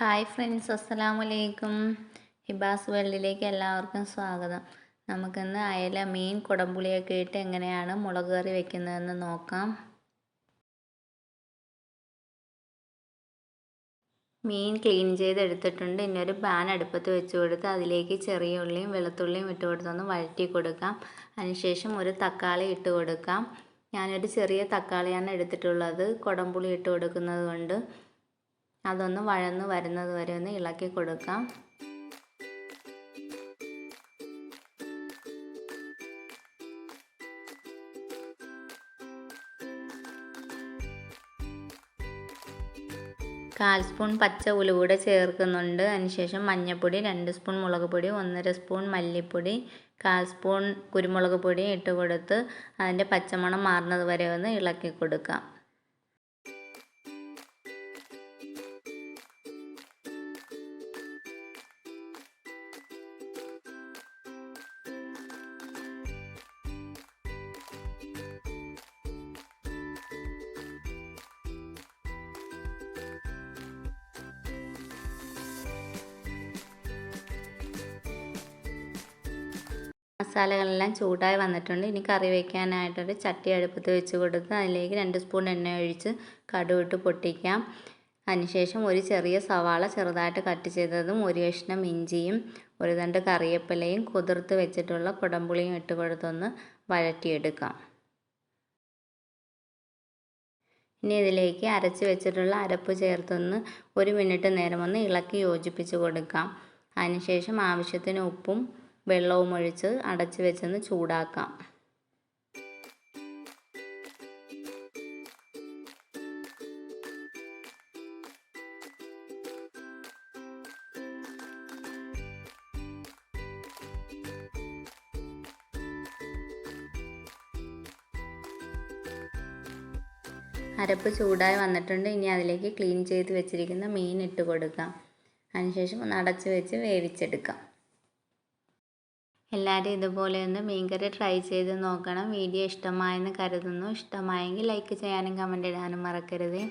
Hi friends, അസ്സലാമലൈക്കും. ഹിബാസ് വേൾഡിലേക്ക് എല്ലാവർക്കും സ്വാഗതം. നമുക്കിന്ന് അയല, മീൻ, കുടംപുളിയൊക്കെ ഇട്ട് എങ്ങനെയാണ് മുളക് കറി വെക്കുന്നതെന്ന് നോക്കാം. മീൻ ക്ലീൻ ചെയ്തെടുത്തിട്ടുണ്ട്. ഇനി ഒരു പാൻ അടുപ്പത്ത് വെച്ച് കൊടുത്ത് അതിലേക്ക് ചെറിയ ഉള്ളിയും വെളുത്തുള്ളിയും ഇട്ട് കൊടുത്തൊന്ന് വഴറ്റി കൊടുക്കാം. അതിനുശേഷം ഒരു തക്കാളി ഇട്ട് കൊടുക്കാം. ഞാനൊരു ചെറിയ തക്കാളിയാണ് എടുത്തിട്ടുള്ളത്. കുടംപുളി ഇട്ട് കൊടുക്കുന്നത് കൊണ്ട് അതൊന്ന് വഴന്ന് വരുന്നത് വരെ ഒന്ന് ഇളക്കി കൊടുക്കാം. കാൽ സ്പൂൺ പച്ച ഉലുവ കൂടെ ചേർക്കുന്നുണ്ട്. അതിനുശേഷം മഞ്ഞൾപ്പൊടി, 2 സ്പൂൺ മുളക് പൊടി, 1.5 സ്പൂൺ മല്ലിപ്പൊടി, 1/4 സ്പൂൺ കുരുമുളക് പൊടി ഇട്ട് കൊടുത്ത് അതിൻ്റെ പച്ചമണം മാറുന്നത് വരെ ഒന്ന് ഇളക്കി കൊടുക്കാം. മസാലകളെല്ലാം ചൂടായി വന്നിട്ടുണ്ട്. ഇനി കറി വയ്ക്കാനായിട്ടൊരു ചട്ടി അടുപ്പത്ത് വെച്ച് കൊടുത്ത് അതിലേക്ക് 2 സ്പൂൺ എണ്ണ ഒഴിച്ച് കടുകിട്ട് പൊട്ടിക്കാം. അതിനുശേഷം ഒരു ചെറിയ സവാള ചെറുതായിട്ട് കട്ട് ചെയ്തതും, ഒരു കഷ്ണം ഇഞ്ചിയും, ഒരു തണ്ട് കറിവേപ്പിലയും, കുതിർത്ത് വെച്ചിട്ടുള്ള കുടംപുളിയും ഇട്ട് കൊടുത്തൊന്ന് വഴറ്റിയെടുക്കാം. ഇനി ഇതിലേക്ക് അരച്ച് വെച്ചിട്ടുള്ള അരപ്പ് ചേർത്തൊന്ന് 1 മിനിറ്റ് നേരം ഒന്ന് ഇളക്കി യോജിപ്പിച്ച് കൊടുക്കാം. അതിനുശേഷം ആവശ്യത്തിന് ഉപ്പും വെള്ളവും ഒഴിച്ച് അടച്ച് വെച്ചൊന്ന് ചൂടാക്കാം. അരപ്പ് ചൂടായി വന്നിട്ടുണ്ട്. ഇനി അതിലേക്ക് ക്ലീൻ ചെയ്ത് വെച്ചിരിക്കുന്ന മീൻ ഇട്ട് കൊടുക്കാം. അതിനുശേഷം ഒന്ന് അടച്ച് വെച്ച് വേവിച്ചെടുക്കാം. എല്ലാവരും ഇതുപോലെ ഒന്ന് മീൻകറി ട്രൈ ചെയ്ത് നോക്കണം. വീഡിയോ ഇഷ്ടമായെന്ന് കരുതുന്നു. ഇഷ്ടമായെങ്കിൽ ലൈക്ക് ചെയ്യാനും കമൻ്റ് ഇടാനും മറക്കരുത്.